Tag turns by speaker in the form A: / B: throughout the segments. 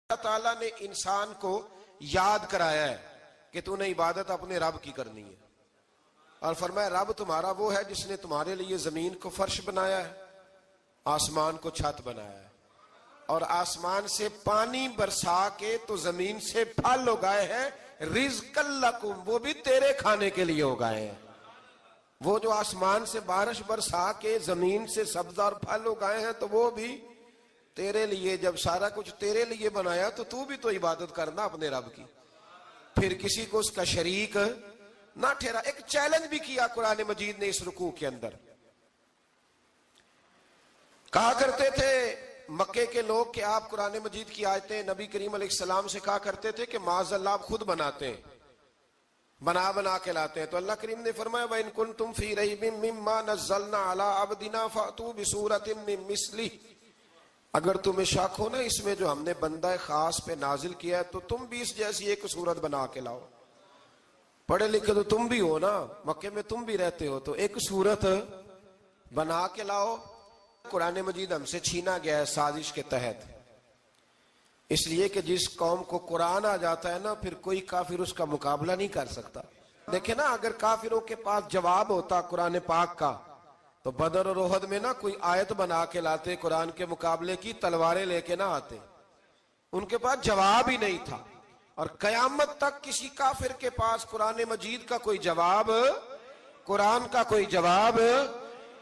A: اللہ تعالیٰ نے انسان کو یاد کرایا ہے کہ تو نے عبادت اپنے رب کی کرنی ہے، اور فرمایا رب تمہارا وہ ہے جس نے تمہارے لیے زمین کو فرش بنایا ہے، آسمان کو چھت بنایا ہے، اور آسمان سے پانی برسا کے تو زمین سے پھل اگائے ہیں، رزق لکم، وہ بھی تیرے کھانے کے لیے اگائے ہیں۔ وہ جو آسمان سے بارش برسا کے زمین سے سبز اور پھل اگائے ہیں تو وہ بھی تیرے لیے۔ جب سارا کچھ تیرے لیے بنایا تو بھی تو عبادت کرنا اپنے رب کی، پھر کسی کو اس کا شریک نہ ٹھہرا۔ ایک چیلنج بھی کیا قرآن مجید نے اس رکوع کے اندر، کہا کرتے تھے مکے کے لوگ کہ آپ قرآن مجید کی آیتیں نبی کریم علیہ السلام سے کہا کرتے تھے کہ معاذ اللہ آپ خود بناتے ہیں، بنا کے لاتے ہیں۔ تو اللہ کریم نے فرمایا وَإِن كُنتُمْ فِي رَيْبٍ مِّمَّا نَزَّلْنَا عَلَىٰ عَبْدِنَا فَأْتُوا بِسُورَةٍ مِّن مِّثْلِهِ، اگر تمہیں شک ہو نا اس میں جو ہم نے بندہ خاص پہ نازل کیا ہے تو تم بھی اس جیسی ایک صورت بنا کے لاؤ۔ پڑھے لکھے تو تم بھی ہو نا، مکے میں تم بھی رہتے ہو، تو ایک صورت بنا کے لاؤ۔ قرآن مجید ہم سے چھینا گیا ہے سازش کے تحت، اس لیے کہ جس قوم کو قرآن آ جاتا ہے نا پھر کوئی کافر اس کا مقابلہ نہیں کر سکتا۔ دیکھیں نا، اگر کافروں کے پاس جواب ہوتا قرآن پاک کا تو بدر اور احد میں نا کوئی آیت بنا کے لاتے قرآن کے مقابلے کی، تلواریں لے کے نہ آتے، ان کے پاس جواب ہی نہیں تھا۔ اور قیامت تک کسی کافر کے پاس قرآن مجید کا کوئی جواب، قرآن کا کوئی جواب،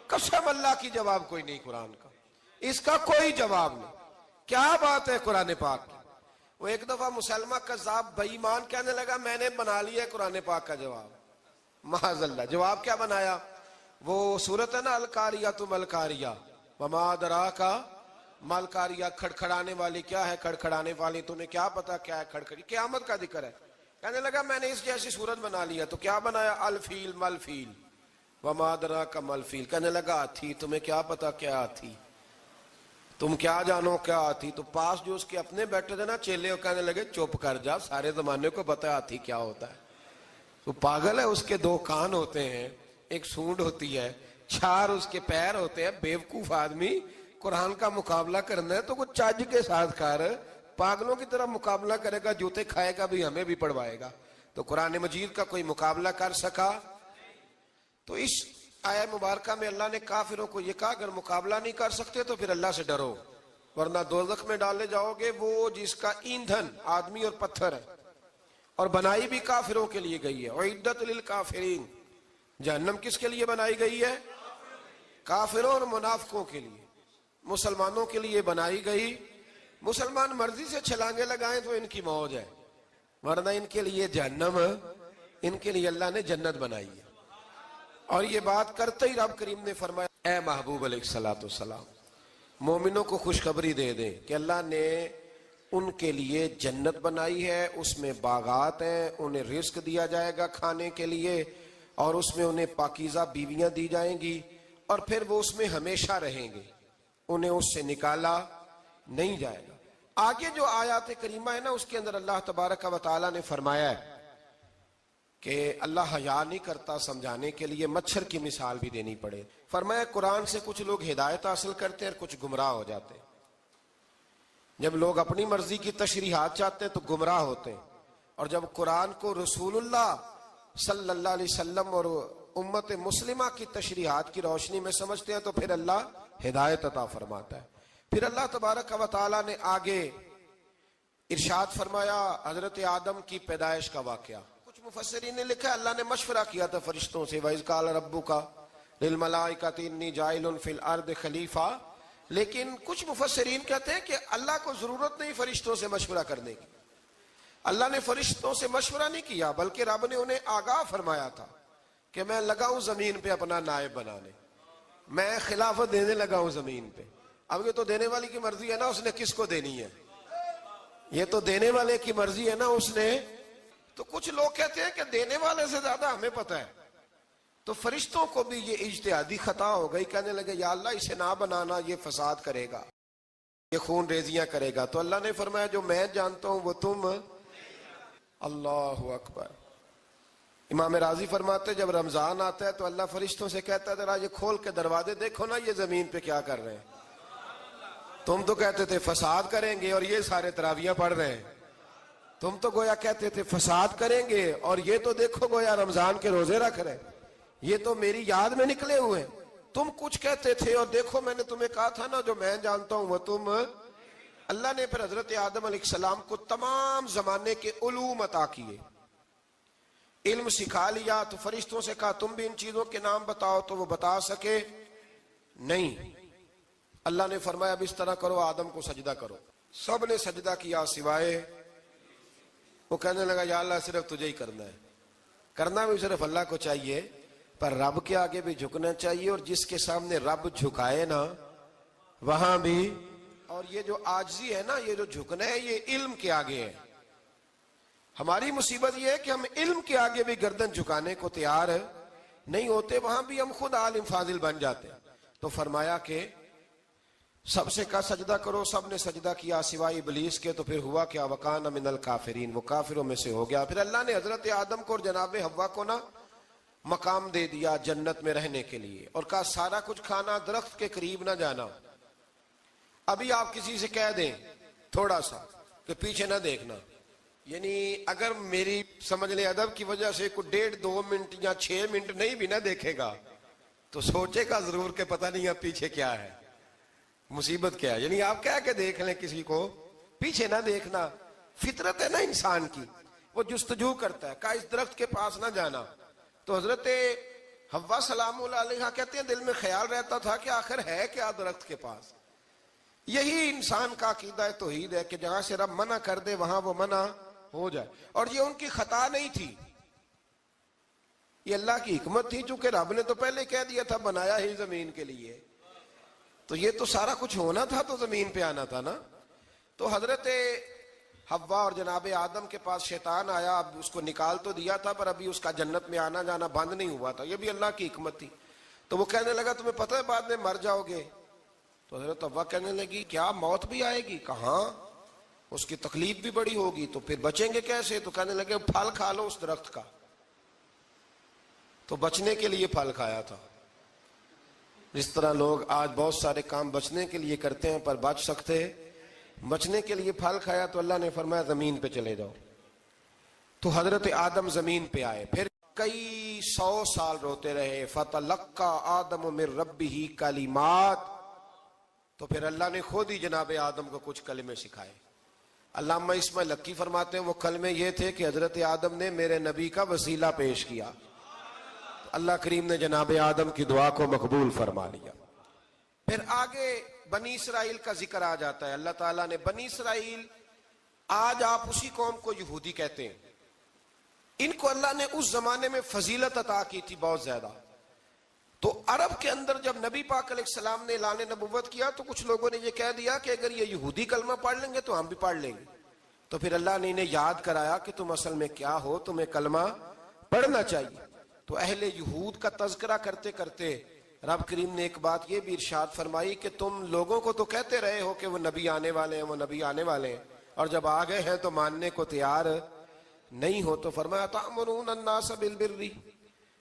A: قسم اللہ کی جواب کوئی نہیں، قرآن کا اس کا کوئی جواب نہیں۔ کیا بات ہے قرآن پاک کی۔ وہ ایک دفعہ مسلمہ کذاب بے ایمان کہنے لگا میں نے بنا لیا ہے قرآن پاک کا جواب، معاذ اللہ۔ جواب کیا بنایا؟ وہ سورت ہے نا القاریۃ ملقاریہ وما ادراک ملقاریہ، کھڑکھڑانے والی کیا ہے، کھڑکھڑانے والی تمہیں کیا پتا کیا ہے کھڑکھڑی، قیامت کا ذکر ہے۔ کہنے لگا میں نے اس جیسی سورت بنا لیا، تو کیا بنایا؟ الفیل ملفیل وما ادراک ملفیل۔ کہنے لگا ہاتھی، تمہیں کیا پتا کیا ہاتھی، تم کیا جانو کیا ہاتھی۔ تو پاس جو اس کے اپنے بیٹھے تھے نا چیلے، وہ کہنے لگے چپ کر جا، سارے زمانے کو پتا ہے ہاتھی کیا ہوتا ہے۔ تو پاگل ہے، اس کے دو کان ہوتے ہیں، ایک سونڈ ہوتی ہے، چار اس کے پیر ہوتے ہیں۔ بیوقوف آدمی، قرآن کا مقابلہ کرنا ہے تو کچھ چج کے ساتھ کر، پاگلوں کی طرح مقابلہ کرے گا، جوتے کھائے گا بھی ہمیں بھی پڑھوائے گا۔ تو قرآن مجید کا کوئی مقابلہ کر سکا؟ تو اس آیہ مبارکہ میں اللہ نے کافروں کو یہ کہا اگر مقابلہ نہیں کر سکتے تو پھر اللہ سے ڈرو، ورنہ دوزخ میں ڈالے جاؤ گے، وہ جس کا ایندھن آدمی اور پتھر ہے، اور بنائی بھی کافروں کے لیے گئی ہے۔ اعدت للکافرین، جہنم کس کے لیے بنائی گئی ہے؟ کافروں اور منافقوں کے لیے۔ مسلمانوں کے لیے بنائی گئی، مسلمان مرضی سے چھلانگے لگائیں تو ان کی موج ہے، ورنہ ان کے لیے جہنم، ان کے لیے اللہ نے جنت بنائی ہے۔ اور یہ بات کرتے ہی رب کریم نے فرمایا اے محبوب علیہ السلام مومنوں کو خوشخبری دے دیں کہ اللہ نے ان کے لیے جنت بنائی ہے، اس میں باغات ہیں، انہیں رزق دیا جائے گا کھانے کے لیے، اور اس میں انہیں پاکیزہ بیویاں دی جائیں گی، اور پھر وہ اس میں ہمیشہ رہیں گے، انہیں اس سے نکالا نہیں جائے گا۔ آگے جو آیات کریمہ ہے نا اس کے اندر اللہ تبارک و تعالیٰ نے فرمایا ہے کہ اللہ حیا نہیں کرتا سمجھانے کے لیے، مچھر کی مثال بھی دینی پڑے۔ فرمایا قرآن سے کچھ لوگ ہدایت حاصل کرتے ہیں اور کچھ گمراہ ہو جاتے ہیں۔ جب لوگ اپنی مرضی کی تشریحات چاہتے ہیں تو گمراہ ہوتے ہیں، اور جب قرآن کو رسول اللہ صلی اللہ علیہ وسلم اور امت مسلمہ کی تشریحات کی روشنی میں سمجھتے ہیں تو پھر اللہ ہدایت عطا فرماتا ہے۔ پھر اللہ تبارک و تعالیٰ نے آگے ارشاد فرمایا حضرت آدم کی پیدائش کا واقعہ۔ کچھ مفسرین نے لکھا ہے اللہ نے مشورہ کیا تھا فرشتوں سے، وَإِذْ قَالَ رَبُّكَ لِلْمَلَائِكَةِ إِنِّي جَاعِلٌ فِي الْأَرْضِ خَلِيفَةً، لیکن کچھ مفسرین کہتے ہیں کہ اللہ کو ضرورت نہیں فرشتوں سے مشورہ کرنے کی، اللہ نے فرشتوں سے مشورہ نہیں کیا، بلکہ رب نے انہیں آگاہ فرمایا تھا کہ میں لگا ہوں زمین پہ اپنا نائب بنانے، میں خلافت دینے لگا ہوں زمین پہ۔ اب یہ تو دینے والی کی مرضی ہے نا اس نے کس کو دینی ہے، یہ تو دینے والے کی مرضی ہے نا اس نے۔ تو کچھ لوگ کہتے ہیں کہ دینے والے سے زیادہ ہمیں پتہ ہے، تو فرشتوں کو بھی یہ اجتہادی خطا ہو گئی، کہنے لگے یا اللہ اسے نہ بنانا، یہ فساد کرے گا، یہ خون ریزیاں کرے گا۔ تو اللہ نے فرمایا جو میں جانتا ہوں وہ تم، اللہ اکبر۔ امام راضی فرماتے ہیں جب رمضان آتا ہے تو اللہ فرشتوں سے کہتا ہے ذرا یہ کھول کے دروازے دیکھو نا یہ زمین پہ کیا کر رہے ہیں، تم تو کہتے تھے فساد کریں گے اور یہ سارے تراویاں پڑھ رہے ہیں. تم تو گویا کہتے تھے فساد کریں گے اور یہ تو دیکھو گویا رمضان کے روزے رکھ رہے ہیں. یہ تو میری یاد میں نکلے ہوئے ہیں. تم کچھ کہتے تھے اور دیکھو میں نے تمہیں کہا تھا نا جو میں جانتا ہوں وہ تم. اللہ نے پھر حضرت آدم علیہ السلام کو تمام زمانے کے علوم عطا کیے, علم سکھا لیا. تو فرشتوں سے کہا تم بھی ان چیزوں کے نام بتاؤ, تو وہ بتا سکے نہیں. اللہ نے فرمایا اب اس طرح کرو, آدم کو سجدہ کرو. سب نے سجدہ کیا سوائے. وہ کہنے لگا یا اللہ صرف تجھے ہی کرنا ہے. کرنا بھی صرف اللہ کو چاہیے, پر رب کے آگے بھی جھکنا چاہیے, اور جس کے سامنے رب جھکائے نا وہاں بھی. اور یہ جو عاجزی ہے نا, یہ جو جھکنا ہے, یہ علم کے آگے ہے. ہماری مصیبت یہ ہے کہ ہم علم کے آگے بھی گردن جھکانے کو تیار نہیں ہوتے, وہاں بھی ہم خود عالم فاضل بن جاتے ہیں. تو فرمایا کہ سب سے کہا سجدہ کرو, سب نے سجدہ کیا سوائے ابلیس کے. تو پھر ہوا کیا, وکان من الکافرین, وہ کافروں میں سے ہو گیا. پھر اللہ نے حضرت آدم کو اور جناب حوا کو نا مقام دے دیا جنت میں رہنے کے لیے, اور کہا سارا کچھ کھانا, درخت کے قریب نہ جانا. ابھی آپ کسی سے کہہ دیں تھوڑا سا کہ پیچھے نہ دیکھنا, یعنی اگر میری سمجھ لیں ادب کی وجہ سے کوئی 1.5-2 منٹ یا 6 منٹ نہیں بھی نہ دیکھے گا تو سوچے گا ضرور کہ پتہ نہیں اب پیچھے کیا ہے, مصیبت کیا ہے. یعنی آپ کہہ کے دیکھ لیں کسی کو, پیچھے نہ دیکھنا. فطرت ہے نا انسان کی, وہ جستجو کرتا ہے. کہا اس درخت کے پاس نہ جانا. تو حضرت حوا سلام اللہ علیہ کہتے ہیں دل میں خیال رہتا تھا کہ آخر ہے کیا درخت کے پاس. یہی انسان کا عقیدہ توحید ہے کہ جہاں سے رب منع کر دے وہاں وہ منع ہو جائے. اور یہ ان کی خطا نہیں تھی, یہ اللہ کی حکمت تھی, چونکہ رب نے تو پہلے کہہ دیا تھا بنایا ہی زمین کے لیے, تو یہ تو سارا کچھ ہونا تھا تو زمین پہ آنا تھا نا. تو حضرت حوا اور جناب آدم کے پاس شیطان آیا, اب اس کو نکال تو دیا تھا پر ابھی اس کا جنت میں آنا جانا بند نہیں ہوا تھا, یہ بھی اللہ کی حکمت تھی. تو وہ کہنے لگا تمہیں پتہ ہے بعد میں مر جاؤ گے. تو حضرت حوا کہنے لگی کیا موت بھی آئے گی؟ کہاں, اس کی تکلیف بھی بڑی ہوگی, تو پھر بچیں گے کیسے؟ تو کہنے لگے پھل کھا لو اس درخت کا. تو بچنے کے لیے پھل کھایا تھا. جس طرح لوگ آج بہت سارے کام بچنے کے لیے کرتے ہیں پر بچ سکتے, بچنے کے لیے پھل کھایا. تو اللہ نے فرمایا زمین پہ چلے جاؤ. تو حضرت آدم زمین پہ آئے, پھر کئی 100 سال روتے رہے. فَتَلَقَّى آدَمُ مِن رَبِّهِ کَلِمَاتٍ, تو پھر اللہ نے خود ہی جناب آدم کو کچھ کلمے سکھائے. علامہ اسماعیل لکی فرماتے ہیں وہ کلمے یہ تھے کہ حضرت آدم نے میرے نبی کا وسیلہ پیش کیا, اللہ کریم نے جناب آدم کی دعا کو مقبول فرما لیا. پھر آگے بنی اسرائیل کا ذکر آ جاتا ہے. اللہ تعالیٰ نے بنی اسرائیل, آج آپ اسی قوم کو یہودی کہتے ہیں, ان کو اللہ نے اس زمانے میں فضیلت عطا کی تھی بہت زیادہ. تو عرب کے اندر جب نبی پاک علیہ السلام نے اعلان نبوت کیا تو کچھ لوگوں نے یہ کہہ دیا کہ اگر یہ یہودی کلمہ پڑھ لیں گے تو ہم بھی پڑھ لیں گے. تو پھر اللہ نے انہیں یاد کرایا کہ تم اصل میں کیا ہو, تمہیں کلمہ پڑھنا چاہیے. تو اہل یہود کا تذکرہ کرتے کرتے رب کریم نے ایک بات یہ بھی ارشاد فرمائی کہ تم لوگوں کو تو کہتے رہے ہو کہ وہ نبی آنے والے ہیں, وہ نبی آنے والے ہیں, اور جب آ گئے ہیں تو ماننے کو تیار نہیں ہو. تو فرمایا تأمرون الناس بالبر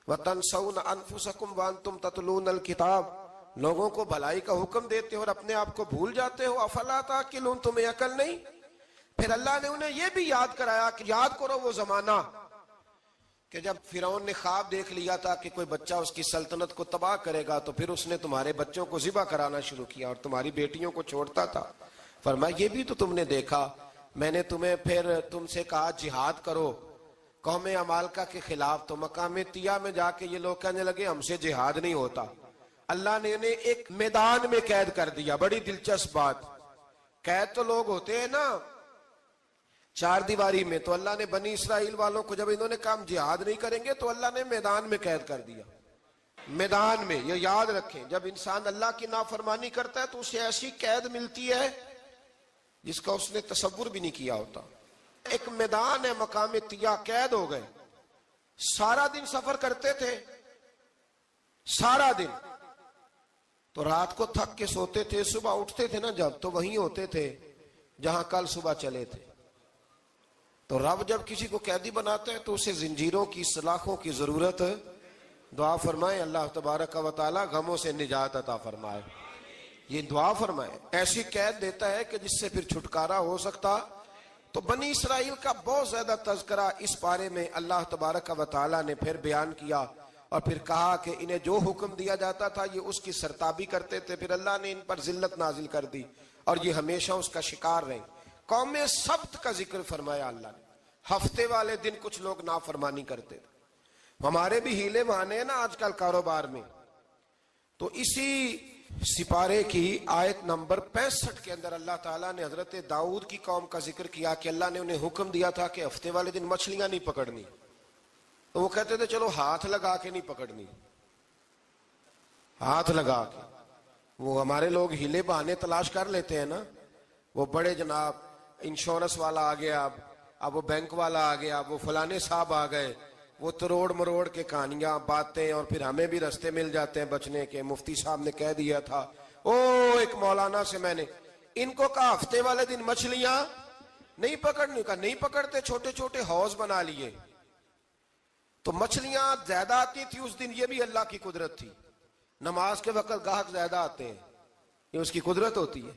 A: وتنسون انفسکم وانتم تتلون الکتاب, لوگوں کو بھلائی کا حکم دیتے ہو اور اپنے آپ کو بھول جاتے ہو. افلا تعقلون, تمہیں عقل نہیں؟ پھر اللہ نے انہیں یہ بھی یاد کرایا کہ یاد کرو وہ زمانہ کہ جب فرعون نے خواب دیکھ لیا تھا کہ کوئی بچہ اس کی سلطنت کو تباہ کرے گا, تو پھر اس نے تمہارے بچوں کو ذبح کرانا شروع کیا اور تمہاری بیٹیوں کو چھوڑتا تھا. فرمایا یہ بھی تو تم نے دیکھا, میں نے تمہیں پھر تم سے کہا جہاد کرو قوم عمالقہ کے خلاف, تو مقام طیہ میں جا کے یہ لوگ کہنے لگے ہم سے جہاد نہیں ہوتا. اللہ نے انہیں ایک میدان میں قید کر دیا. بڑی دلچسپ بات, قید تو لوگ ہوتے ہیں نا چار دیواری میں, تو اللہ نے بنی اسرائیل والوں کو جب انہوں نے کہا ہم جہاد نہیں کریں گے تو اللہ نے میدان میں قید کر دیا. میدان میں, یہ یاد رکھیں, جب انسان اللہ کی نافرمانی کرتا ہے تو اسے ایسی قید ملتی ہے جس کا اس نے تصور بھی نہیں کیا ہوتا. ایک میدان ہے مقام طیہ, قید ہو گئے, سارا دن سفر کرتے تھے, سارا دن, تو رات کو تھک کے سوتے تھے, صبح اٹھتے تھے نا جب تو وہیں ہوتے تھے جہاں کل صبح چلے تھے. تو رب جب کسی کو قیدی بناتا ہے تو اسے زنجیروں کی سلاخوں کی ضرورت, دعا فرمائے اللہ تبارک و تعالی غموں سے نجات عطا فرمائے. یہ دعا فرمائے، ایسی قید دیتا ہے کہ جس سے پھر چھٹکارا ہو سکتا۔ تو بنی اسرائیل کا بہت زیادہ تذکرہ اس پارے میں اللہ تبارک و تعالیٰ نے پھر بیان کیا، اور پھر کہا کہ انہیں جو حکم دیا جاتا تھا یہ اس کی سرتابی کرتے تھے، پھر اللہ نے ان پر ذلت نازل کر دی اور یہ ہمیشہ اس کا شکار رہے۔ قوم سبت کا ذکر فرمایا اللہ نے، ہفتے والے دن کچھ لوگ نافرمانی کرتے تھے۔ ہمارے بھی ہیلے بہانے ہیں نا آج کل کاروبار میں، تو اسی سپارے کی آیت نمبر 65 کے اندر اللہ تعالیٰ نے حضرت داؤد کی قوم کا ذکر کیا کہ اللہ نے انہیں حکم دیا تھا کہ ہفتے والے دن مچھلیاں نہیں پکڑنی، تو وہ کہتے تھے چلو ہاتھ لگا کے نہیں پکڑنی، ہاتھ لگا کے۔ وہ ہمارے لوگ ہیلے بہانے تلاش کر لیتے ہیں نا، وہ بڑے جناب انشورنس والا آ گیا، اب وہ بینک والا آ گیا، وہ فلانے صاحب آ گئے، وہ تروڑ مروڑ کے کہانیاں باتیں، اور پھر ہمیں بھی رستے مل جاتے ہیں بچنے کے۔ مفتی صاحب نے کہہ دیا تھا، ایک مولانا سے میں نے ان کو کہا ہفتے والے دن مچھلیاں نہیں پکڑنی، کہا نہیں پکڑتے، چھوٹے چھوٹے حوض بنا لیے۔ تو مچھلیاں زیادہ آتی تھی اس دن، یہ بھی اللہ کی قدرت تھی۔ نماز کے وقت گاہک زیادہ آتے ہیں، یہ اس کی قدرت ہوتی ہے۔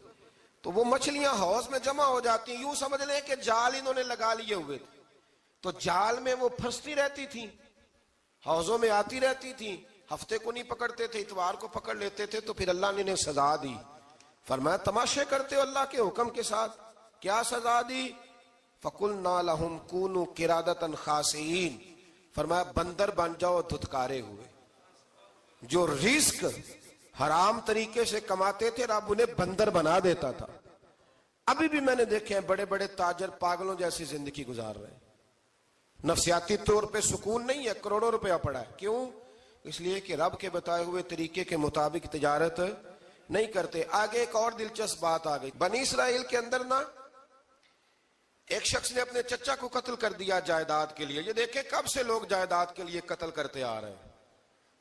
A: تو وہ مچھلیاں حوض میں جمع ہو جاتی ہیں، یوں سمجھ لیں کہ جال انہوں نے لگا لیے ہوئے تھے، تو جال میں وہ پھنستی رہتی تھی، حوضوں میں آتی رہتی تھی۔ ہفتے کو نہیں پکڑتے تھے، اتوار کو پکڑ لیتے تھے، تو پھر اللہ نے انہیں سزا دی۔ فرمایا تماشے کرتے ہو اللہ کے حکم کے ساتھ؟ کیا سزا دی؟ فَقُلْنَا لَهُمْ كُونُوا قِرَادَةً خَاسِئِينَ، فرمایا بندر بن جاؤ دھتکارے ہوئے۔ جو رزق حرام طریقے سے کماتے تھے رب انہیں بندر بنا دیتا تھا۔ ابھی بھی میں نے دیکھے ہیں بڑے بڑے تاجر پاگلوں جیسی زندگی گزار رہے ہیں، نفسیاتی طور پہ سکون نہیں ہے، کروڑوں روپیہ پڑا ہے۔ کیوں؟ اس لیے کہ رب کے بتائے ہوئے طریقے کے مطابق تجارت نہیں کرتے۔ آگے ایک اور دلچسپ بات آ گئی، بنی اسرائیل کے اندر نا ایک شخص نے اپنے چچا کو قتل کر دیا جائیداد کے لیے۔ یہ دیکھیں کب سے لوگ جائیداد کے لیے قتل کرتے آ رہے ہیں۔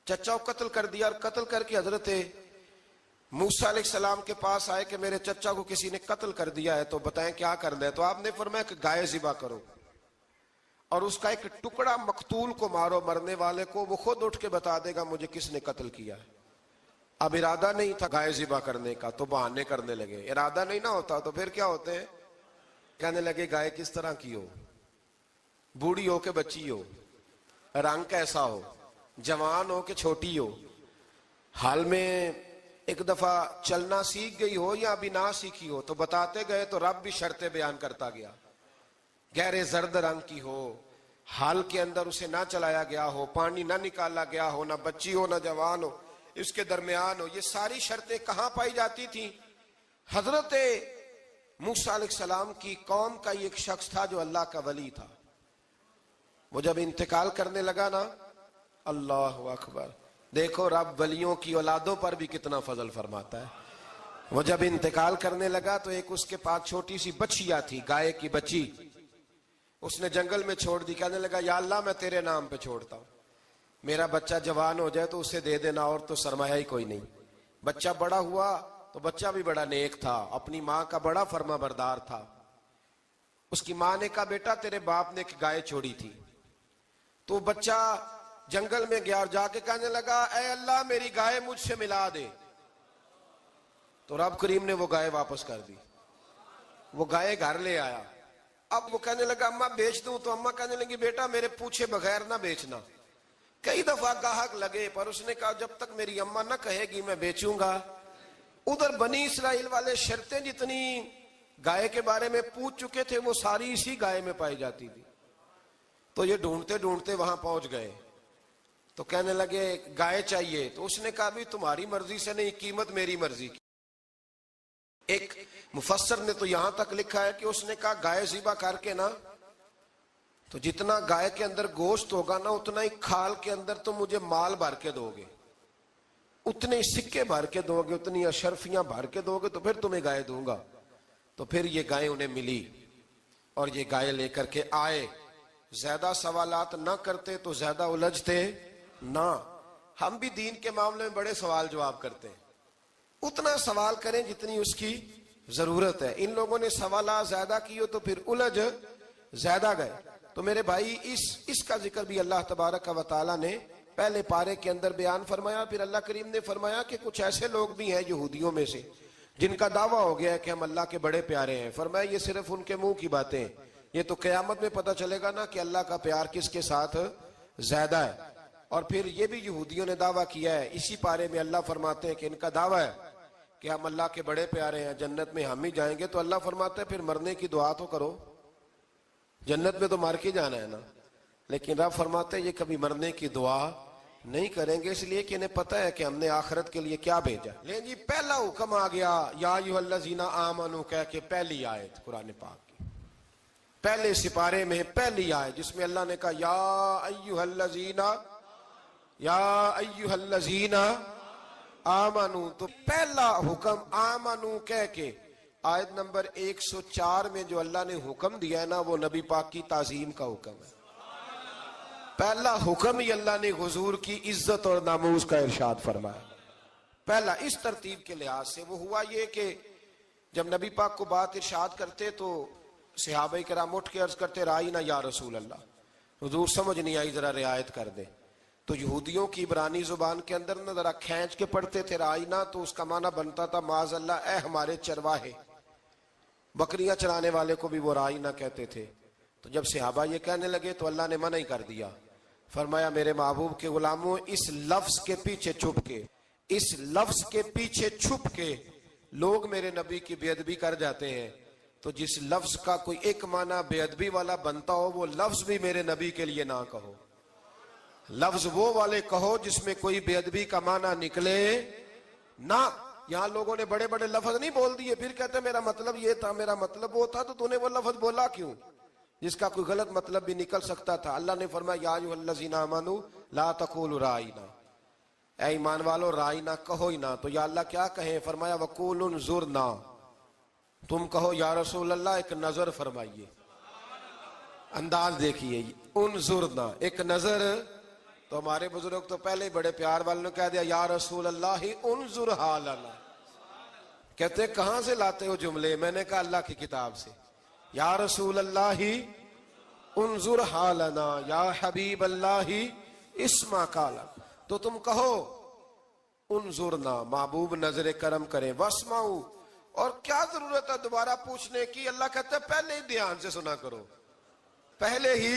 A: چچا کو قتل کر دیا، اور قتل کر کے حضرت موسیٰ علیہ السلام کے پاس آئے کہ میرے چچا کو کسی نے قتل کر دیا ہے، تو بتائیں کیا کرنا ہے؟ تو آپ نے فرمایا کہ گائے ذبح کرو، اور اس کا ایک ٹکڑا مقتول کو مارو، مرنے والے کو، وہ خود اٹھ کے بتا دے گا مجھے کس نے قتل کیا ہے۔ اب ارادہ نہیں تھا گائے ذبح کرنے کا، تو بہانے کرنے لگے۔ ارادہ نہیں نہ ہوتا تو پھر کیا ہوتے ہیں؟ کہنے لگے گائے کس طرح کی ہو، بوڑھی ہو کہ بچی ہو، رنگ کیسا ہو، جوان ہو کہ چھوٹی ہو، حال میں ایک دفعہ چلنا سیکھ گئی ہو یا ابھی نہ سیکھی ہو۔ تو بتاتے گئے تو رب بھی شرطیں بیان کرتا گیا، گہرے زرد رنگ کی ہو، حال کے اندر اسے نہ چلایا گیا ہو، پانی نہ نکالا گیا ہو، نہ بچی ہو نہ جوان ہو، اس کے درمیان ہو۔ یہ ساری شرطیں کہاں پائی جاتی تھیں؟ حضرت موسیٰ علیہ السلام کی قوم کا ایک شخص تھا جو اللہ کا ولی تھا۔ وہ جب انتقال کرنے لگا نا، اللہ اکبر، دیکھو رب ولیوں کی اولادوں پر بھی کتنا فضل فرماتا ہے۔ وہ جب انتقال کرنے لگا تو ایک اس کے پاس چھوٹی سی بچیا تھی، گائے کی بچی، اس نے جنگل میں چھوڑ دی۔ کہنے لگا یا اللہ میں تیرے نام پہ چھوڑتا ہوں، میرا بچہ جوان ہو جائے تو اسے دے دینا، اور تو سرمایہ ہی کوئی نہیں۔ بچہ بڑا ہوا تو بچہ بھی بڑا نیک تھا، اپنی ماں کا بڑا فرما بردار تھا۔ اس کی ماں نے کہا بیٹا تیرے باپ نے ایک گائے چھوڑی تھی۔ تو بچہ جنگل میں گیا اور جا کے کہنے لگا اے اللہ میری گائے مجھ سے ملا دے۔ تو رب کریم نے وہ گائے واپس کر دی، وہ گائے گھر لے آیا۔ اب وہ کہنے لگا اماں بیچ دوں، تو اماں کہنے لگی بیٹا میرے پوچھے بغیر نہ بیچنا۔ کئی دفعہ گاہک لگے پر اس نے کہا جب تک میری اماں نہ کہے گی میں بیچوں گا۔ ادھر بنی اسرائیل والے شرطیں جتنی گائے کے بارے میں پوچھ چکے تھے وہ ساری اسی گائے میں پائی جاتی تھی۔ تو یہ ڈھونڈتے ڈھونڈتے وہاں پہنچ گئے، تو کہنے لگے گائے چاہیے۔ تو اس نے کہا بھی تمہاری مرضی سے نہیں، قیمت میری مرضی کی۔ ایک مفسر نے تو یہاں تک لکھا ہے کہ اس نے کہا گائے ذبح کر کے نا، تو جتنا گائے کے اندر گوشت ہوگا نا اتنا ہی کھال کے اندر تو مجھے مال بھر کے دو گے، اتنے سکے بھر کے دو گے، اتنی اشرفیاں بھر کے دو گے تو پھر تمہیں گائے دوں گا۔ تو پھر یہ گائے انہیں ملی اور یہ گائے لے کر کے آئے۔ زیادہ سوالات نہ کرتے تو زیادہ الجھتے نہ۔ ہم بھی دین کے معاملے میں بڑے سوال جواب کرتے ہیں، اتنا سوال کریں جتنی اس کی ضرورت ہے۔ ان لوگوں نے سوالات زیادہ کیے تو پھر الجھ زیادہ گئے۔ تو میرے بھائی اس کا ذکر بھی اللہ تبارک و تعالیٰ نے پہلے پارے کے اندر بیان فرمایا۔ پھر اللہ کریم نے فرمایا کہ کچھ ایسے لوگ بھی ہیں یہودیوں میں سے جن کا دعویٰ ہو گیا ہے کہ ہم اللہ کے بڑے پیارے ہیں، فرمایا یہ صرف ان کے منہ کی باتیں، یہ تو قیامت میں پتہ چلے گا نا کہ اللہ کا پیار کس کے ساتھ زیادہ ہے۔ اور پھر یہ بھی یہودیوں نے دعویٰ کیا ہے، اسی پارے میں اللہ فرماتے ہیں کہ ان کا دعویٰ ہے کہ ہم اللہ کے بڑے پیارے ہیں، جنت میں ہم ہی جائیں گے، تو اللہ فرماتا ہے پھر مرنے کی دعا تو کرو، جنت میں تو مر کے جانا ہے نا۔ لیکن رب فرماتے ہیں یہ کبھی مرنے کی دعا نہیں کریں گے، اس لیے کہ انہیں پتہ ہے کہ ہم نے آخرت کے لیے کیا بھیجا۔ لیکن جی پہلا حکم آ گیا یا ایھا الذین آمنوا کہہ کے، پہلی آیت قرآن پاک کی پہلے سپارے میں پہلی آیت جس میں اللہ نے کہا یا ایھا الذین آمنوا، تو پہلا حکم آمنوا کہہ کے آیت نمبر 104 میں جو اللہ نے حکم دیا ہے نا، وہ نبی پاک کی تعظیم کا حکم ہے۔ پہلا حکم ہی اللہ نے حضور کی عزت اور ناموس کا ارشاد فرمایا۔ پہلا اس ترتیب کے لحاظ سے وہ ہوا یہ کہ جب نبی پاک کو بات ارشاد کرتے تو صحابہ کرام اٹھ کے عرض کرتے رائینا یا رسول اللہ، حضور سمجھ نہیں آئی ذرا رعایت کر دیں۔ تو یہودیوں کی عبرانی زبان کے اندر نہ ذرا کھینچ کے پڑھتے تھے رائینا، تو اس کا معنی بنتا تھا معاذ اللہ اے ہمارے چرواہے، بکریاں چرانے والے کو بھی وہ رائینا کہتے تھے۔ تو جب صحابہ یہ کہنے لگے تو اللہ نے منع ہی کر دیا، فرمایا میرے محبوب کے غلاموں، اس لفظ کے پیچھے چھپ کے لوگ میرے نبی کی بے ادبی کر جاتے ہیں، تو جس لفظ کا کوئی ایک معنی بے ادبی والا بنتا ہو وہ لفظ بھی میرے نبی کے لیے نہ کہو، لفظ وہ والے کہو جس میں کوئی بے ادبی کا معنی نکلے نہ۔ یہاں لوگوں نے بڑے بڑے لفظ نہیں بول دیے، پھر کہتے میرا مطلب یہ تھا، میرا مطلب وہ تھا، تو تو نے وہ لفظ بولا کیوں جس کا کوئی غلط مطلب بھی نکل سکتا تھا۔ اللہ نے فرمایا یا ایھا الذین آمنوا لا تقولوا رائینا، اے ایمان والو رائینا کہو ہی نہ۔ تو یا اللہ کیا کہیں؟ فرمایا وقولوا انظرنا، تم کہو یا رسول اللہ ایک نظر فرمائیے، انداز دیکھیے، انظرنا ایک نظر۔ تو ہمارے بزرگ تو پہلے بڑے پیار والوں نے کہہ دیا یا رسول اللہ انظر حالنا، کہتے کہاں سے لاتے ہو جملے؟ میں نے کہا اللہ کی کتاب سے، یا رسول اللہ انظر حالنا یا حبیب اللہ اسمع قالا، تو تم کہو انظرنا، محبوب نظر کرم کریں، واسمعوا، اور کیا ضرورت ہے دوبارہ پوچھنے کی؟ اللہ کہتا ہے پہلے ہی دھیان سے سنا کرو، پہلے ہی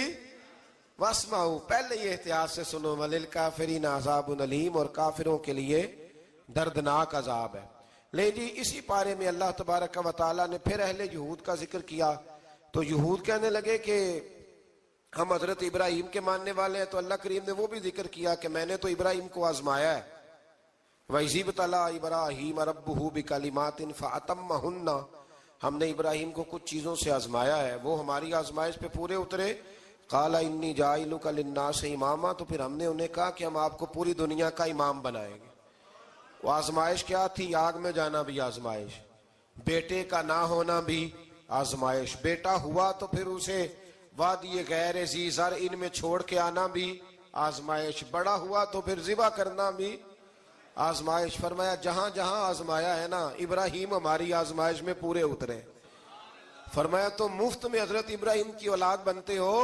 A: واسمعوا، پہلے ہی احتیاط سے سنو، وللکافرین عذاب علیم، اور کافروں کے لیے دردناک عذاب ہے۔ لے جی اسی پارے میں اللہ تبارک و تعالیٰ نے پھر اہل یہود کا ذکر کیا، تو یہود کہنے لگے کہ ہم حضرت ابراہیم کے ماننے والے ہیں، تو اللہ کریم نے وہ بھی ذکر کیا کہ میں نے تو ابراہیم کو آزمایا ہے، وَإِذِ ابْتَلَىٰ إِبْرَاهِيمَ رَبُّهُ بِكَلِمَاتٍ فَأَتَمَّهُنَّ، ہم نے ابراہیم کو کچھ چیزوں سے آزمایا ہے، وہ ہماری آزمائش پہ پورے اترے۔ قَالَ إِنِّي جَاعِلُكَ لِلنَّاسِ إِمَامًا، تو پھر ہم نے انہیں کہا کہ ہم آپ کو پوری دنیا کا امام بنائیں گے۔ وہ آزمائش کیا تھی؟ آگ میں جانا بھی آزمائش، بیٹے کا نہ ہونا بھی آزمائش، بیٹا ہوا تو پھر اسے وادی غیر ذی زرع میں چھوڑ کے آنا بھی آزمائش، بڑا ہوا تو پھر ذبح کرنا بھی آزمائش۔ فرمایا جہاں جہاں آزمایا ہے نا، ابراہیم ہماری آزمائش میں پورے اترے۔ فرمایا تو مفت میں حضرت ابراہیم کی اولاد بنتے ہو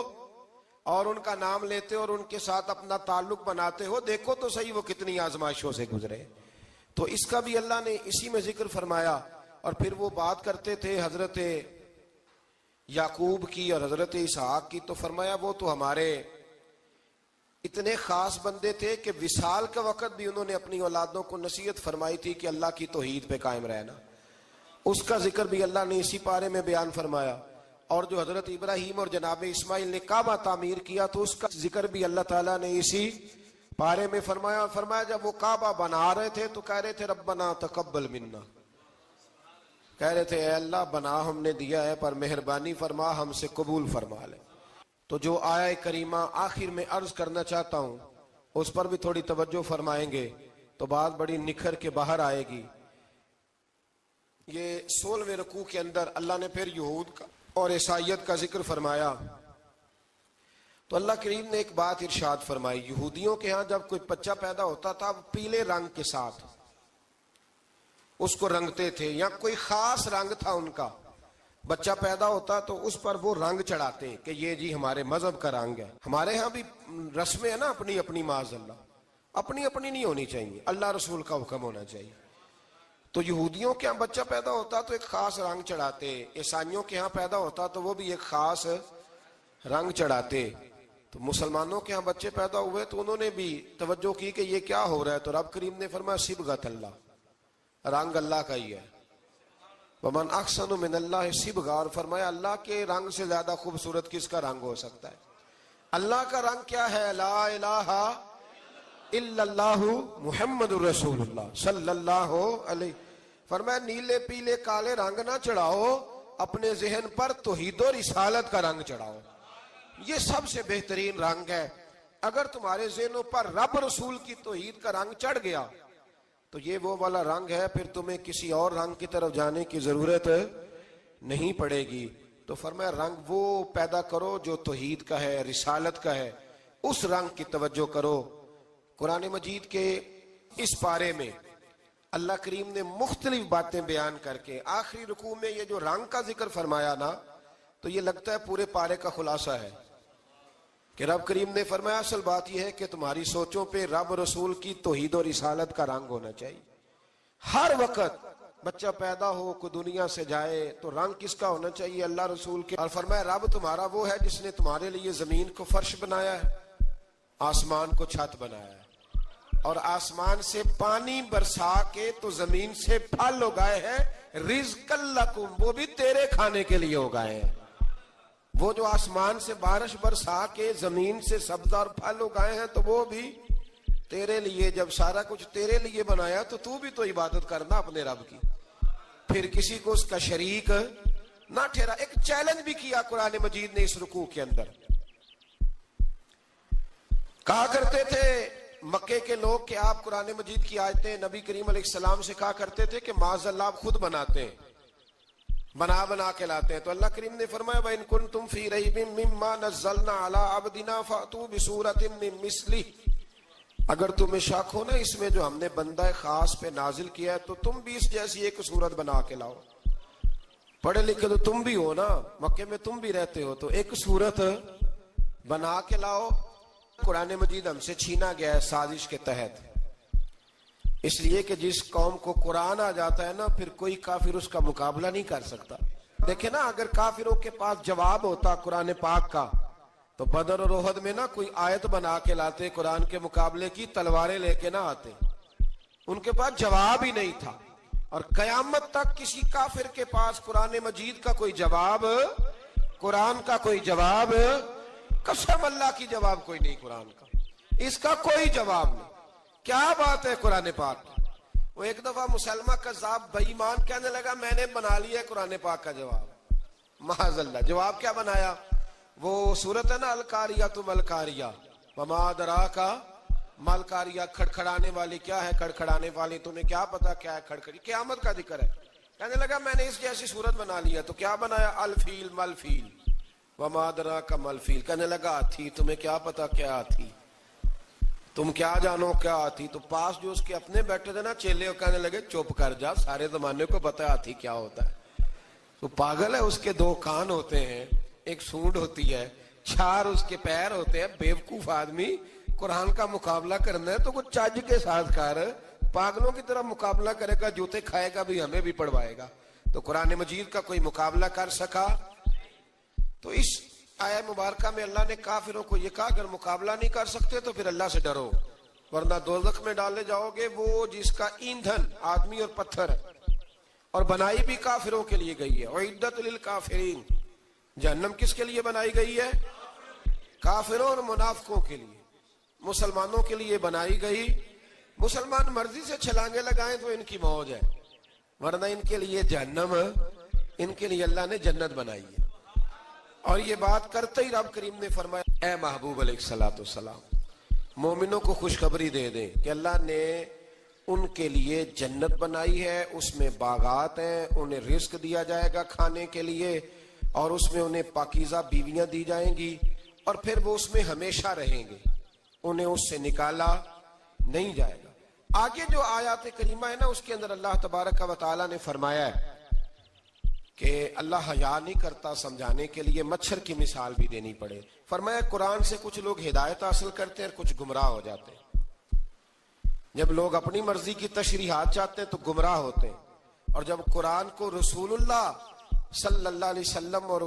A: اور ان کا نام لیتے اور ان کے ساتھ اپنا تعلق بناتے ہو، دیکھو تو صحیح وہ کتنی آزمائشوں سے گزرے۔ تو اس کا بھی اللہ نے اسی میں ذکر فرمایا۔ اور پھر وہ بات کرتے تھے حضرت یعقوب کی اور حضرت اسحاق کی، تو فرمایا وہ تو ہمارے اتنے خاص بندے تھے کہ وصال کے وقت بھی انہوں نے اپنی اولادوں کو نصیحت فرمائی تھی کہ اللہ کی توحید پہ قائم رہنا، اس کا ذکر بھی اللہ نے اسی پارے میں بیان فرمایا۔ اور جو حضرت ابراہیم اور جناب اسماعیل نے کعبہ تعمیر کیا تو اس کا ذکر بھی اللہ تعالیٰ نے اسی پارے میں فرمایا۔ فرمایا جب وہ کعبہ بنا رہے تھے تو کہہ رہے تھے ربنا تقبل منا، کہہ رہے تھے اے اللہ بنا ہم نے دیا ہے پر مہربانی فرما ہم سے قبول فرما لے۔ تو جو آیہ کریمہ آخر میں عرض کرنا چاہتا ہوں اس پر بھی تھوڑی توجہ فرمائیں گے تو بات بڑی نکھر کے باہر آئے گی۔ یہ 16ویں رکوع کے اندر اللہ نے پھر یہود کا اور عیسائیت کا ذکر فرمایا، تو اللہ کریم نے ایک بات ارشاد فرمائی، یہودیوں کے ہاں جب کوئی بچہ پیدا ہوتا تھا پیلے رنگ کے ساتھ اس کو رنگتے تھے، یا کوئی خاص رنگ تھا ان کا، بچہ پیدا ہوتا تو اس پر وہ رنگ چڑھاتے کہ یہ جی ہمارے مذہب کا رنگ ہے۔ ہمارے ہاں بھی رسمیں ہیں نا اپنی اپنی، معاذ اللہ اپنی اپنی نہیں ہونی چاہیے، اللہ رسول کا حکم ہونا چاہیے۔ تو یہودیوں کے ہاں بچہ پیدا ہوتا تو ایک خاص رنگ چڑھاتے، عیسائیوں کے ہاں پیدا ہوتا تو وہ بھی ایک خاص رنگ چڑھاتے. تو مسلمانوں کے ہاں بچے پیدا ہوئے تو انہوں نے بھی توجہ کی کہ یہ کیا ہو رہا ہے، تو رب کریم نے فرمایا صبغۃ اللہ، رنگ اللہ کا ہی ہے. ومن احسن من اللہ صبغہ، اور فرمایا اللہ کے رنگ سے زیادہ خوبصورت کس کا رنگ ہو سکتا ہے. اللہ کا رنگ کیا ہے؟ لا الہ الا اللہ محمد الرسول اللہ صلی اللہ علیہ. فرمایا نیلے پیلے کالے رنگ نہ چڑھاؤ، اپنے ذہن پر توحید و رسالت کا رنگ چڑھاؤ. یہ سب سے بہترین رنگ ہے. اگر تمہارے ذہنوں پر رب رسول کی توحید کا رنگ چڑھ گیا تو یہ وہ والا رنگ ہے، پھر تمہیں کسی اور رنگ کی طرف جانے کی ضرورت نہیں پڑے گی. تو فرمایا رنگ وہ پیدا کرو جو توحید کا ہے، رسالت کا ہے، اس رنگ کی توجہ کرو. قرآن مجید کے اس پارے میں اللہ کریم نے مختلف باتیں بیان کر کے آخری رکوع میں یہ جو رنگ کا ذکر فرمایا نا، تو یہ لگتا ہے پورے پارے کا خلاصہ ہے کہ رب کریم نے فرمایا اصل بات یہ ہے کہ تمہاری سوچوں پہ رب رسول کی توحید و رسالت کا رنگ ہونا چاہیے. ہر وقت بچہ پیدا ہو، کوئی دنیا سے جائے تو رنگ کس کا ہونا چاہیے؟ اللہ رسول کے. اور فرمایا رب تمہارا وہ ہے جس نے تمہارے لیے زمین کو فرش بنایا ہے، آسمان کو چھت بنایا ہے، اور آسمان سے پانی برسا کے تو زمین سے پھل اگائے ہیں، رزق لکم، وہ بھی تیرے کھانے کے لیے اگائے ہیں. وہ جو آسمان سے بارش برسا کے زمین سے سبز اور پھل اگائے ہیں تو وہ بھی تیرے لیے. جب سارا کچھ تیرے لیے بنایا تو بھی تو عبادت کرنا اپنے رب کی، پھر کسی کو اس کا شریک نہ ٹھہرا. ایک چیلنج بھی کیا قرآن مجید نے اس رکوع کے اندر. کہا کرتے تھے مکے کے لوگ کہ آپ قرآن مجید کی آیتیں نبی کریم علیہ السلام سے کہا کرتے تھے کہ معاذ اللہ آپ خود بناتے ہیں، بنا کے لاتے ہیں. تو اللہ کریم نے فرمایا وَإِن كُنتُمْ فِي رَيْبٍ مِّمَّا نَزَّلْنَا عَلَىٰ عَبْدِنَا فَأْتُوا بِسُورَةٍ مِّن مِّثْلِهِ، اگر تمہیں شک ہو نا اس میں جو ہم نے بندہ خاص پہ نازل کیا ہے تو تم بھی اس جیسی ایک صورت بنا کے لاؤ. پڑھے لکھے تو تم بھی ہو نا، مکے میں تم بھی رہتے ہو، تو ایک صورت بنا کے لاؤ. قرآن مجید ہم سے چھینا گیا ہے سازش کے تحت، اس لیے کہ جس قوم کو قرآن آ جاتا ہے نا پھر کوئی کافر اس کا مقابلہ نہیں کر سکتا. دیکھیں نا اگر کافروں کے پاس جواب ہوتا قرآن پاک کا تو بدر اور احد میں نا کوئی آیت بنا کے لاتے، قرآن کے مقابلے کی تلواریں لے کے نہ آتے. ان کے پاس جواب ہی نہیں تھا. اور قیامت تک کسی کافر کے پاس قرآن مجید کا کوئی جواب، قرآن کا کوئی جواب، قسم اللہ کی جواب کوئی نہیں قرآن کا، اس کا کوئی جواب نہیں. کیا بات ہے قرآن پاک کی. وہ ایک دفعہ مسلمہ کذاب بے ایمان کہنے لگا میں نے بنا لیا ہے قرآن پاک کا جواب. معاذ اللہ. جواب کیا بنایا؟ وہ صورت ہے نا القاریۃ ما القاریہ وما ادراک ما القاریہ، کھڑکھڑانے والی کیا ہے، کھڑکھڑانے والی تمہیں کیا پتا کیا ہے کھڑکھڑی، قیامت کا ذکر ہے. کہنے لگا میں نے اس جیسی صورت بنا لیا. تو کیا بنایا؟ الفیل ملفیل وما ادراک ما الفیل. کہنے لگا ہاتھی، تمہیں کیا پتا کیا ہاتھی، تم کیا جانو کیا ہاتھی. تو پاس جو اس کے اپنے بیٹھے تھے نا چیلے، کہنے لگے چپ کر جا، سارے زمانے کو پتا ہے ہاتھی کیا ہوتا ہے. تو پاگل ہے، اس کے دو کان ہوتے ہیں، ایک سونڈ ہوتی ہے، چار اس کے پیر ہوتے ہیں. بیوقوف آدمی قرآن کا مقابلہ کرنا ہے تو کچھ چج کے ساتھ کر، پاگلوں کی طرح مقابلہ کرے گا، جوتے کھائے گا بھی، ہمیں بھی پڑھوائے گا. تو قرآن مجید کا کوئی مقابلہ کر سکا؟ تو اس آیہ مبارکہ میں اللہ نے کافروں کو یہ کہا اگر مقابلہ نہیں کر سکتے تو پھر اللہ سے ڈرو ورنہ دوزخ میں ڈالے جاؤ گے. وہ جس کا ایندھن آدمی اور پتھر ہے، اور بنائی بھی کافروں کے لیے گئی ہے. اعدت للکافرین، جہنم کس کے لیے بنائی گئی ہے؟ کافروں اور منافقوں کے لیے. مسلمانوں کے لیے بنائی گئی. مسلمان مرضی سے چھلانگے لگائیں تو ان کی موج ہے، ورنہ ان کے لیے جہنم، ان کے لیے اللہ نے جنت بنائی ہے. اور یہ بات کرتے ہی رب کریم نے فرمایا اے محبوب علیہ الصلوۃ والسلام مومنوں کو خوشخبری دے دیں کہ اللہ نے ان کے لیے جنت بنائی ہے، اس میں باغات ہیں، انہیں رزق دیا جائے گا کھانے کے لیے، اور اس میں انہیں پاکیزہ بیویاں دی جائیں گی، اور پھر وہ اس میں ہمیشہ رہیں گے، انہیں اس سے نکالا نہیں جائے گا. آگے جو آیات کریمہ ہے نا اس کے اندر اللہ تبارک و تعالیٰ نے فرمایا ہے کہ اللہ حیا نہیں کرتا سمجھانے کے لیے مچھر کی مثال بھی دینی پڑے. فرمایا قرآن سے کچھ لوگ ہدایت حاصل کرتے ہیں اور کچھ گمراہ ہو جاتے ہیں. جب لوگ اپنی مرضی کی تشریحات چاہتے ہیں تو گمراہ ہوتے ہیں، اور جب قرآن کو رسول اللہ صلی اللہ علیہ وسلم اور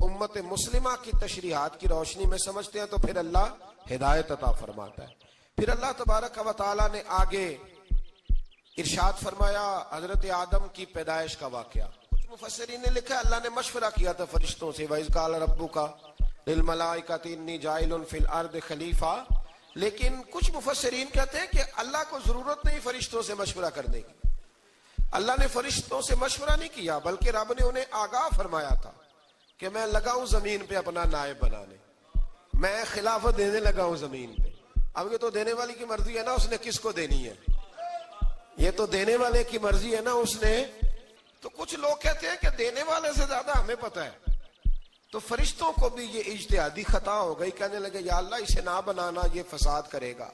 A: امت مسلمہ کی تشریحات کی روشنی میں سمجھتے ہیں تو پھر اللہ ہدایت عطا فرماتا ہے۔ پھر اللہ تبارک و تعالی نے آگے ارشاد فرمایا حضرت آدم کی پیدائش کا واقعہ۔ کچھ مفسرین نے لکھا اللہ نے مشورہ کیا تھا فرشتوں سے، وَإِذْ قَالَ رَبُّكَ لِلْمَلَائِكَةِ إِنِّي جَاعِلٌ فِي الْأَرْضِ خَلِيفَةً، لیکن کچھ مفسرین کہتے ہیں کہ اللہ کو ضرورت نہیں فرشتوں سے مشورہ کرنے کی، اللہ نے فرشتوں سے مشورہ نہیں کیا بلکہ رب نے انہیں آگاہ فرمایا تھا کہ میں لگا ہوں زمین پہ اپنا نائب بنانے، میں خلافت دینے لگا ہوں زمین پہ۔ اب یہ تو دینے والی کی مرضی ہے نا اس نے کس کو دینی ہے، یہ تو دینے والے کی مرضی ہے نا اس نے۔ تو کچھ لوگ کہتے ہیں کہ دینے والے سے زیادہ ہمیں پتہ ہے، تو فرشتوں کو بھی یہ اجتہادی خطا ہو گئی، کہنے لگے یا اللہ اسے نہ بنانا، یہ فساد کرے گا،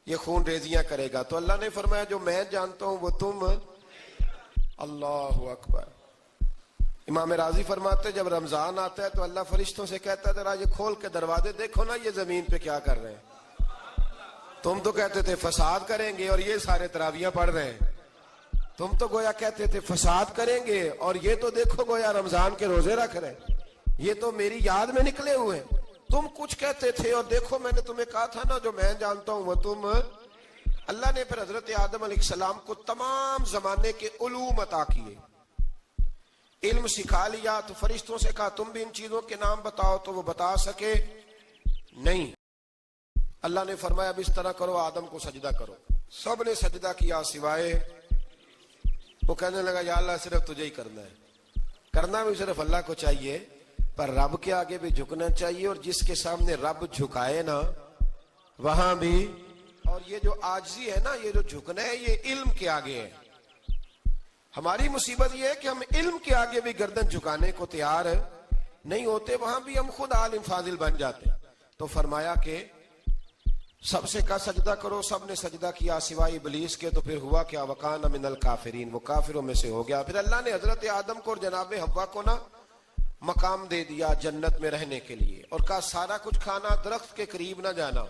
A: یہ خون ریزیاں کرے گا۔ تو اللہ نے فرمایا جو میں جانتا ہوں وہ تم، اللہ اکبر۔ امام راضی فرماتے جب رمضان آتا ہے تو اللہ فرشتوں سے کہتا ہے ذرا یہ کھول کے دروازے دیکھو نا یہ زمین پہ کیا کر رہے ہیں، تم تو کہتے تھے فساد کریں گے اور یہ سارے تراویحیں پڑھ رہے ہیں، تم تو گویا کہتے تھے فساد کریں گے اور یہ تو دیکھو گویا رمضان کے روزے رکھ رہے ہیں، یہ تو میری یاد میں نکلے ہوئے ہیں، تم کچھ کہتے تھے اور دیکھو میں نے تمہیں کہا تھا نا جو میں جانتا ہوں وہ تم۔ اللہ نے پھر حضرت آدم علیہ السلام کو تمام زمانے کے علوم عطا کیے، علم سکھا لیا، تو فرشتوں سے کہا تم بھی ان چیزوں کے نام بتاؤ، تو وہ بتا سکے نہیں۔ اللہ نے فرمایا اب اس طرح کرو آدم کو سجدہ کرو، سب نے سجدہ کیا سوائے، وہ کہنے لگا یا اللہ صرف تجھے ہی کرنا ہے، کرنا بھی صرف اللہ کو چاہیے پر رب کے آگے بھی جھکنا چاہیے، اور جس کے سامنے رب جھکائے نا وہاں بھی، اور یہ جو عاجزی ہے نا یہ جو جھکنا ہے یہ علم کے آگے ہے۔ ہماری مصیبت یہ ہے کہ ہم علم کے آگے بھی گردن جھکانے کو تیار نہیں ہوتے، وہاں بھی ہم خود عالم فاضل بن جاتے۔ تو فرمایا کہ سب سے کہا سجدہ کرو، سب نے سجدہ کیا سوائے ابلیس کے، تو پھر ہوا کیا وکان من الکافرین، وہ کافروں میں سے ہو گیا۔ پھر اللہ نے حضرت آدم کو اور جناب حوا کو نا مقام دے دیا جنت میں رہنے کے لیے، اور کہا سارا کچھ کھانا، درخت کے قریب نہ جانا،